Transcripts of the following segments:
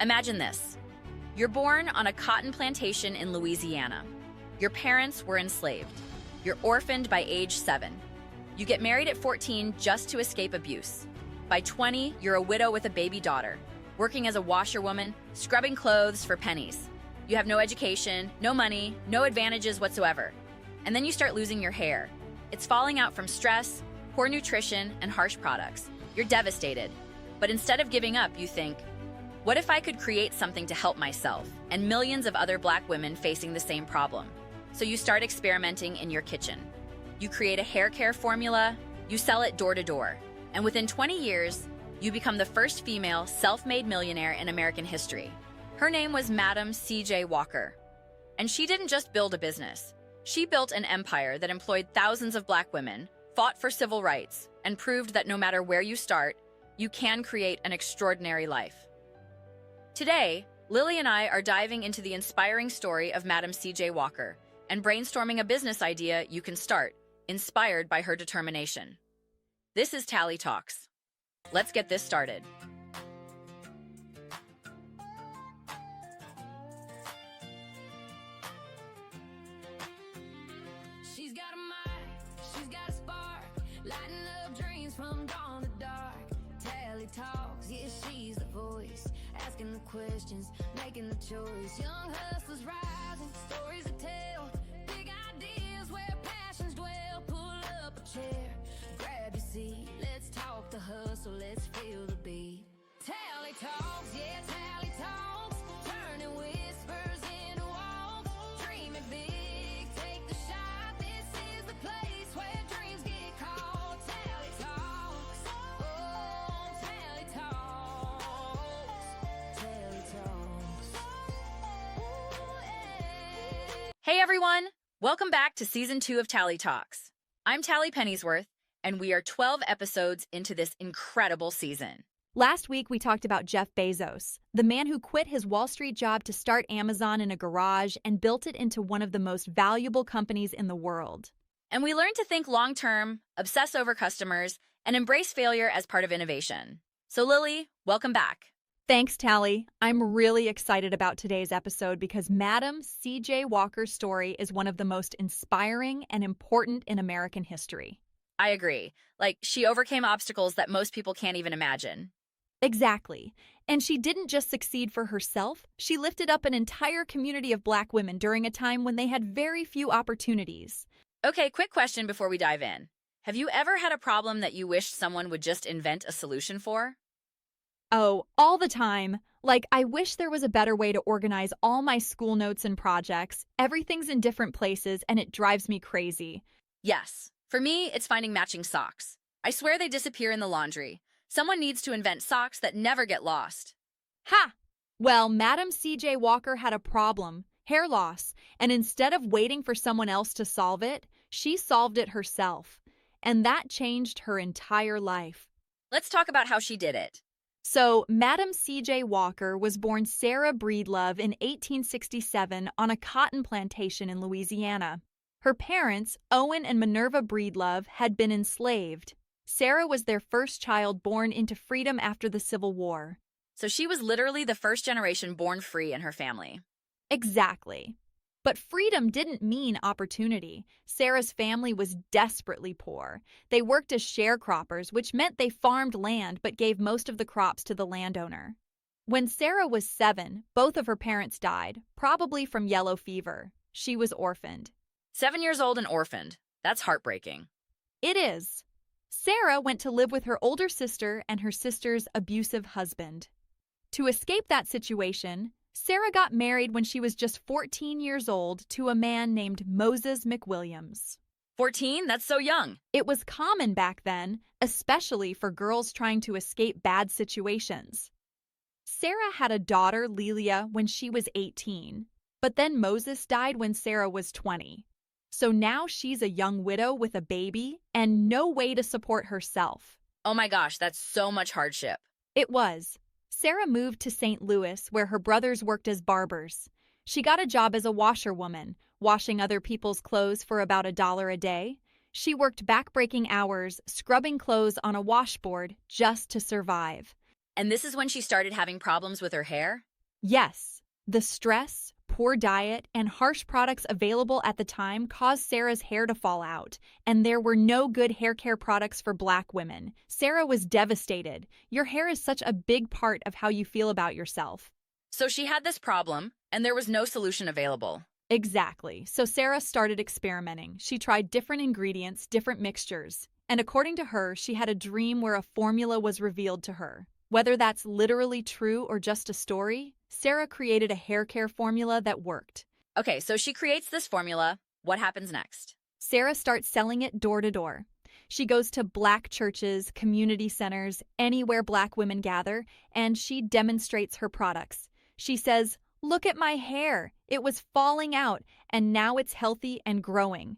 Imagine this. You're born on a cotton plantation in Louisiana. Your parents were enslaved. You're orphaned by age 7. You get married at 14 just to escape abuse. By 20, you're a widow with a baby daughter, working as a washerwoman, scrubbing clothes for pennies. You have no education, no money, no advantages whatsoever. And then you start losing your hair. It's falling out from stress, poor nutrition, and harsh products. You're devastated. But instead of giving up, you think, what if I could create something to help myself and millions of other Black women facing the same problem? So you start experimenting in your kitchen. You create a hair care formula, you sell it door to door, and within 20 years, you become the first female self-made millionaire in American history. Her name was Madam C.J. Walker. And she didn't just build a business. She built an empire that employed thousands of Black women, fought for civil rights, and proved that no matter where you start, you can create an extraordinary life. Today, Lily and I are diving into the inspiring story of Madam C.J. Walker and brainstorming a business idea you can start, inspired by her determination. This is Tallie Talks. Let's get this started. She's got a mind, she's got a spark, lighting up dreams from dawn to dark. Tallie Talks, yeah, she's the voice, asking the questions, making the choice. Young hustlers rising, stories to tell, big ideas where passions dwell. Pull up a chair, grab your seat, let's talk the hustle, let's feel the beat. Tallie Talks, yeah, Tallie Talks, turning whispers into walks, dreaming big, take the shot. This is the place where dreams get called. Tallie Talks, oh, Tallie Talks, Tallie Talks. Ooh, yeah. Hey everyone! Welcome back to Season 2 of Tallie Talks. I'm Tallie Pennyworth, and we are 12 episodes into this incredible season. Last week, we talked about Jeff Bezos, the man who quit his Wall Street job to start Amazon in a garage and built it into one of the most valuable companies in the world. And we learned to think long-term, obsess over customers, and embrace failure as part of innovation. So Lily, welcome back. Thanks, Tallie. I'm really excited about today's episode because Madam C.J. Walker's story is one of the most inspiring and important in American history. I agree. She overcame obstacles that most people can't even imagine. Exactly. And she didn't just succeed for herself, she lifted up an entire community of Black women during a time when they had very few opportunities. Okay, quick question before we dive in. Have you ever had a problem that you wished someone would just invent a solution for? Oh, all the time. I wish there was a better way to organize all my school notes and projects. Everything's in different places, and it drives me crazy. Yes. For me, it's finding matching socks. I swear they disappear in the laundry. Someone needs to invent socks that never get lost. Ha! Well, Madam C.J. Walker had a problem, hair loss, and instead of waiting for someone else to solve it, she solved it herself. And that changed her entire life. Let's talk about how she did it. So, Madam C.J. Walker was born Sarah Breedlove in 1867 on a cotton plantation in Louisiana. Her parents, Owen and Minerva Breedlove, had been enslaved. Sarah was their first child born into freedom after the Civil War. So she was literally the first generation born free in her family. Exactly. But freedom didn't mean opportunity. Sarah's family was desperately poor. They worked as sharecroppers, which meant they farmed land but gave most of the crops to the landowner. When Sarah was 7, both of her parents died, probably from yellow fever. She was orphaned. 7 years old and orphaned. That's heartbreaking. It is. Sarah went to live with her older sister and her sister's abusive husband. To escape that situation, Sarah got married when she was just 14 years old to a man named Moses McWilliams. 14? That's so young. It was common back then, especially for girls trying to escape bad situations. Sarah had a daughter, Lelia, when she was 18, but then Moses died when Sarah was 20. So now she's a young widow with a baby and no way to support herself. Oh my gosh, that's so much hardship. It was. Sarah moved to St. Louis, where her brothers worked as barbers. She got a job as a washerwoman, washing other people's clothes for about $1 a day. She worked back-breaking hours, scrubbing clothes on a washboard just to survive. And this is when she started having problems with her hair? Yes, the stress, poor diet, and harsh products available at the time caused Sarah's hair to fall out, and there were no good hair care products for Black women. Sarah was devastated. Your hair is such a big part of how you feel about yourself. So she had this problem, and there was no solution available. Exactly. So Sarah started experimenting. She tried different ingredients, different mixtures. And according to her, she had a dream where a formula was revealed to her. Whether that's literally true or just a story, Sarah created a hair care formula that worked. Okay, so she creates this formula. What happens next? Sarah starts selling it door to door. She goes to Black churches, community centers, anywhere Black women gather, and she demonstrates her products. She says, "Look at my hair. It was falling out, and now it's healthy and growing.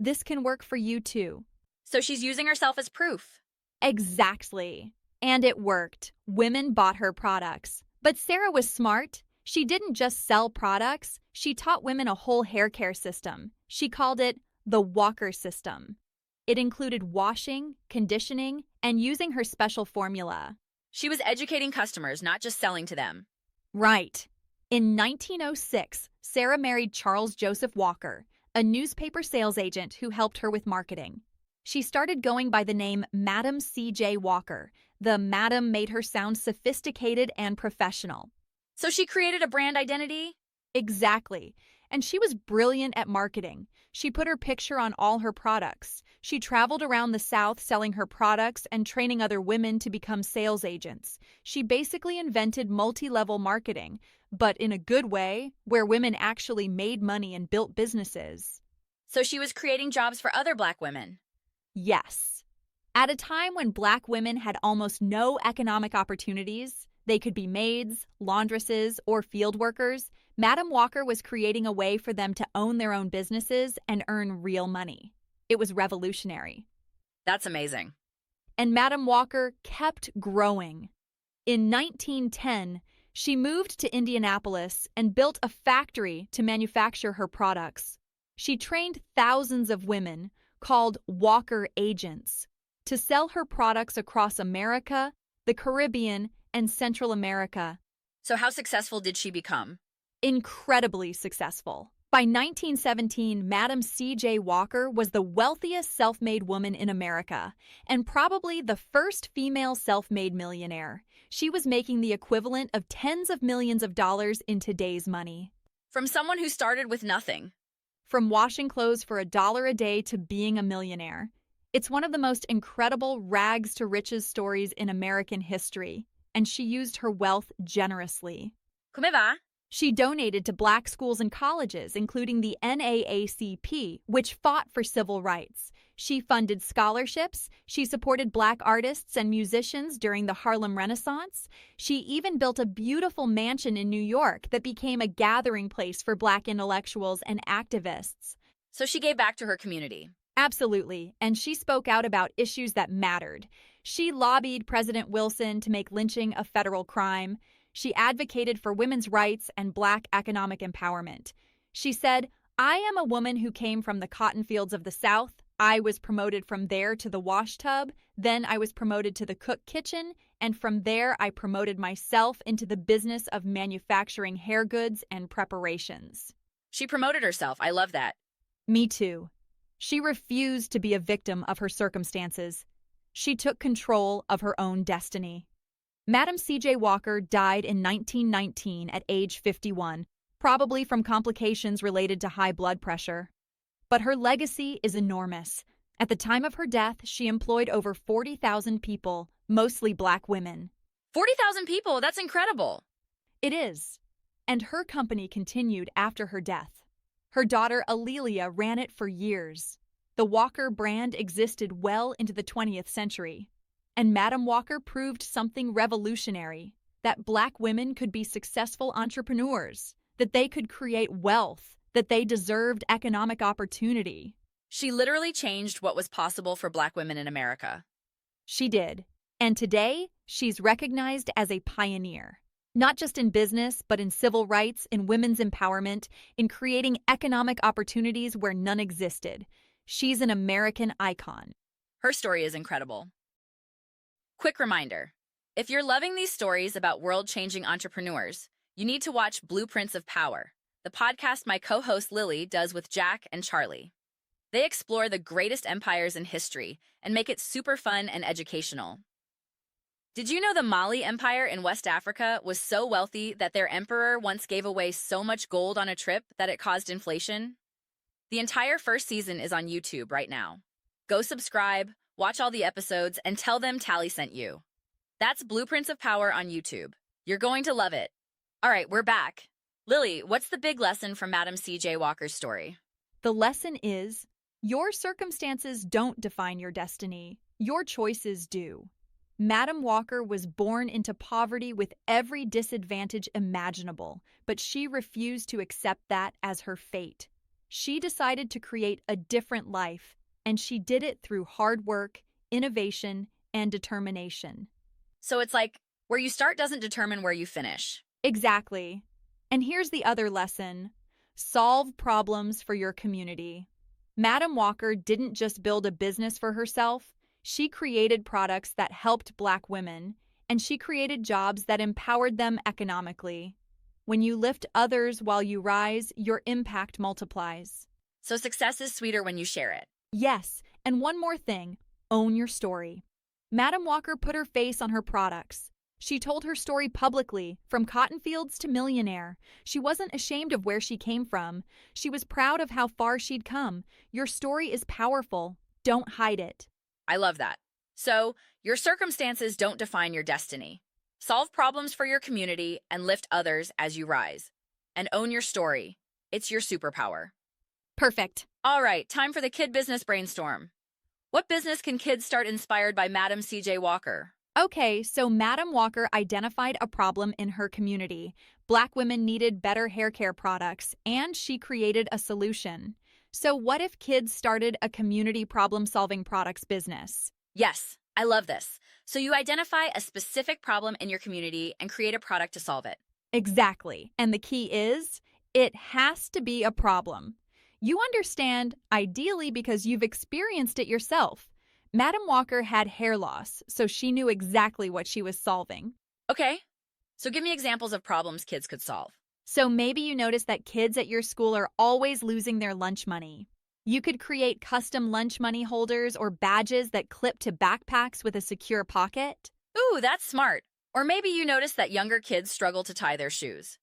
This can work for you too." So she's using herself as proof. Exactly. And it worked. Women bought her products. But Sarah was smart. She didn't just sell products. She taught women a whole hair care system. She called it the Walker system. It included washing, conditioning, and using her special formula. She was educating customers, not just selling to them. Right. In 1906, Sarah married Charles Joseph Walker, a newspaper sales agent who helped her with marketing. She started going by the name Madam C.J. Walker. The Madam made her sound sophisticated and professional. So she created a brand identity? Exactly. And she was brilliant at marketing. She put her picture on all her products. She traveled around the South selling her products and training other women to become sales agents. She basically invented multi-level marketing, but in a good way, where women actually made money and built businesses. So she was creating jobs for other Black women. Yes. At a time when Black women had almost no economic opportunities, they could be maids, laundresses, or field workers, Madam Walker was creating a way for them to own their own businesses and earn real money. It was revolutionary. That's amazing. And Madam Walker kept growing. In 1910, she moved to Indianapolis and built a factory to manufacture her products. She trained thousands of women, called Walker agents, to sell her products across America, the Caribbean, and Central America. So how successful did she become? Incredibly successful. By 1917, Madam C.J. Walker was the wealthiest self-made woman in America, and probably the first female self-made millionaire. She was making the equivalent of tens of millions of dollars in today's money. From someone who started with nothing. From washing clothes for $1 a day to being a millionaire. It's one of the most incredible rags to riches stories in American history, and she used her wealth generously. Come va? She donated to Black schools and colleges, including the NAACP, which fought for civil rights. She funded scholarships. She supported Black artists and musicians during the Harlem Renaissance. She even built a beautiful mansion in New York that became a gathering place for Black intellectuals and activists. So she gave back to her community. Absolutely, and she spoke out about issues that mattered. She lobbied President Wilson to make lynching a federal crime. She advocated for women's rights and Black economic empowerment. She said, "I am a woman who came from the cotton fields of the South. I was promoted from there to the wash tub. Then I was promoted to the cook kitchen. And from there, I promoted myself into the business of manufacturing hair goods and preparations." She promoted herself. I love that. Me too. She refused to be a victim of her circumstances. She took control of her own destiny. Madam C.J. Walker died in 1919 at age 51, probably from complications related to high blood pressure. But her legacy is enormous. At the time of her death, she employed over 40,000 people, mostly Black women. 40,000 people? That's incredible. It is. And her company continued after her death. Her daughter Alelia ran it for years. The Walker brand existed well into the 20th century. And Madam Walker proved something revolutionary, that Black women could be successful entrepreneurs, that they could create wealth, that they deserved economic opportunity. She literally changed what was possible for Black women in America. She did. And today, she's recognized as a pioneer. Not just in business, but in civil rights, in women's empowerment, in creating economic opportunities where none existed. She's an American icon. Her story is incredible. Quick reminder, if you're loving these stories about world-changing entrepreneurs, You need to watch Blueprints of Power, the podcast my co-host Lily does with Jack and Charlie. They explore the greatest empires in history and make it super fun and educational. Did you know the Mali Empire in West Africa was so wealthy that their emperor once gave away so much gold on a trip that it caused inflation? The entire first season is on YouTube right now. Go subscribe, watch all the episodes, and tell them Tallie sent you. That's Blueprints of Power on YouTube. You're going to love it. All right, we're back. Lily, what's the big lesson from Madam C.J. Walker's story? The lesson is, your circumstances don't define your destiny. Your choices do. Madam Walker was born into poverty with every disadvantage imaginable, but she refused to accept that as her fate. She decided to create a different life, and she did it through hard work, innovation, and determination. So it's like, where you start doesn't determine where you finish. Exactly. And here's the other lesson. Solve problems for your community. Madam Walker didn't just build a business for herself. She created products that helped Black women, and she created jobs that empowered them economically. When you lift others while you rise, your impact multiplies. So success is sweeter when you share it. Yes, and one more thing, own your story. Madam Walker put her face on her products. She told her story publicly, from cotton fields to millionaire. She wasn't ashamed of where she came from. She was proud of how far she'd come. Your story is powerful. Don't hide it. I love that. So, your circumstances don't define your destiny. Solve problems for your community and lift others as you rise. And own your story. It's your superpower. Perfect. All right, time for the kid business brainstorm. What business can kids start inspired by Madam C.J. Walker? Okay, so Madam Walker identified a problem in her community. Black women needed better hair care products, and she created a solution. So what if kids started a community problem-solving products business? Yes, I love this. So you identify a specific problem in your community and create a product to solve it. Exactly. And the key is, it has to be a problem. You understand, ideally because you've experienced it yourself. Madam Walker had hair loss, so she knew exactly what she was solving. Okay, so give me examples of problems kids could solve. So maybe you notice that kids at your school are always losing their lunch money. You could create custom lunch money holders or badges that clip to backpacks with a secure pocket. Ooh, that's smart. Or maybe you notice that younger kids struggle to tie their shoes.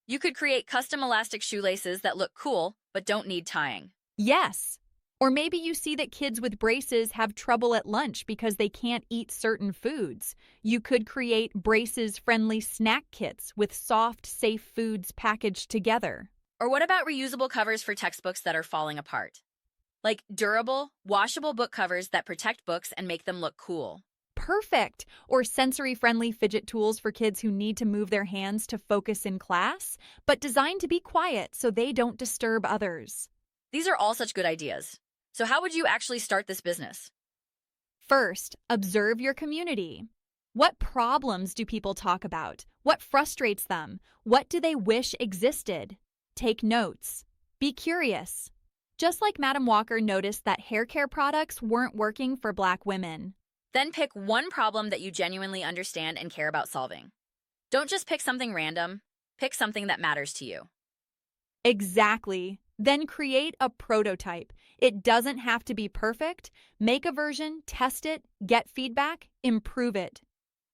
You could create custom elastic shoelaces that look cool but don't need tying. Yes. Or maybe you see that kids with braces have trouble at lunch because they can't eat certain foods. You could create braces-friendly snack kits with soft, safe foods packaged together. Or what about reusable covers for textbooks that are falling apart? Like durable, washable book covers that protect books and make them look cool. Perfect! Or sensory-friendly fidget tools for kids who need to move their hands to focus in class, but designed to be quiet so they don't disturb others. These are all such good ideas. So how would you actually start this business? First, observe your community. What problems do people talk about? What frustrates them? What do they wish existed? Take notes. Be curious. Just like Madam Walker noticed that hair care products weren't working for Black women. Then pick one problem that you genuinely understand and care about solving. Don't just pick something random. Pick something that matters to you. Exactly. Then create a prototype. It doesn't have to be perfect. Make a version, test it, get feedback, improve it.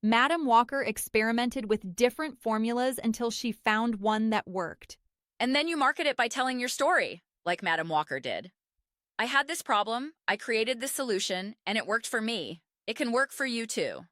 Madam Walker experimented with different formulas until she found one that worked. And then you market it by telling your story, like Madam Walker did. I had this problem, I created this solution, and it worked for me. It can work for you too.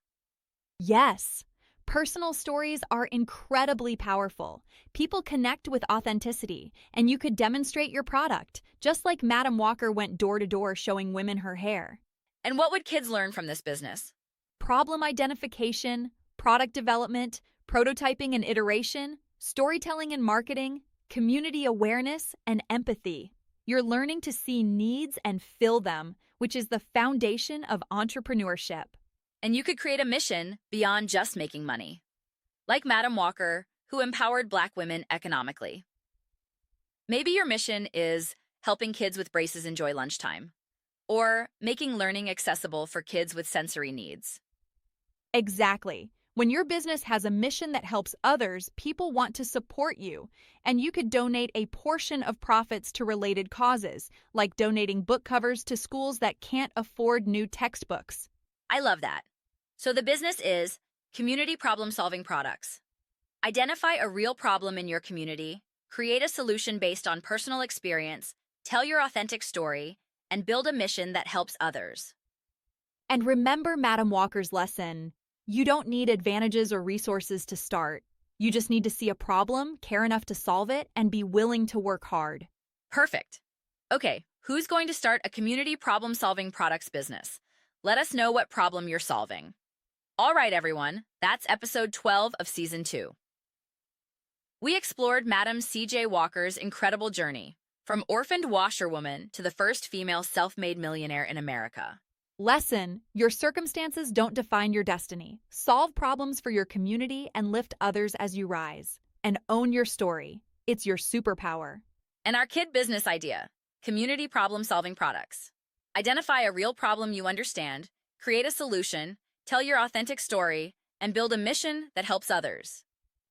Yes. Personal stories are incredibly powerful. People connect with authenticity, and you could demonstrate your product, just like Madam Walker went door to door showing women her hair. And what would kids learn from this business? Problem identification, product development, prototyping and iteration, storytelling and marketing, community awareness, and empathy. You're learning to see needs and fill them, which is the foundation of entrepreneurship. And you could create a mission beyond just making money. Like Madam Walker, who empowered Black women economically. Maybe your mission is helping kids with braces enjoy lunchtime, or making learning accessible for kids with sensory needs. Exactly. When your business has a mission that helps others, people want to support you, and you could donate a portion of profits to related causes, like donating book covers to schools that can't afford new textbooks. I love that. So the business is community problem-solving products. Identify a real problem in your community, create a solution based on personal experience, tell your authentic story, and build a mission that helps others. And remember Madam Walker's lesson. You don't need advantages or resources to start. You just need to see a problem, care enough to solve it, and be willing to work hard. Perfect. Okay, who's going to start a community problem-solving products business? Let us know what problem you're solving. All right, everyone, that's episode 12 of season 2. We explored Madam C.J. Walker's incredible journey, from orphaned washerwoman to the first female self-made millionaire in America. Lesson: your circumstances don't define your destiny. Solve problems for your community and lift others as you rise. And own your story. It's your superpower. And our kid business idea, community problem-solving products. Identify a real problem you understand, create a solution, tell your authentic story, and build a mission that helps others.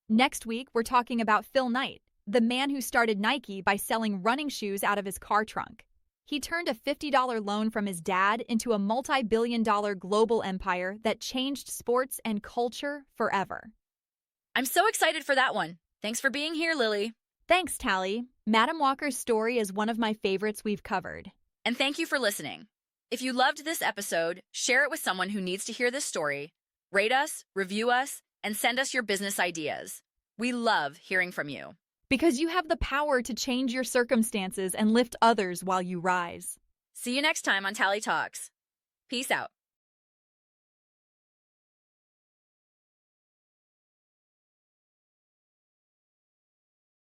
Next week, we're talking about Phil Knight, the man who started Nike by selling running shoes out of his car trunk. He turned a $50 loan from his dad into a multi-billion-dollar global empire that changed sports and culture forever. I'm so excited for that one. Thanks for being here, Lily. Thanks, Tallie. Madam Walker's story is one of my favorites we've covered. And thank you for listening. If you loved this episode, share it with someone who needs to hear this story. Rate us, review us, and send us your business ideas. We love hearing from you. Because you have the power to change your circumstances and lift others while you rise. See you next time on Tallie Talks. Peace out.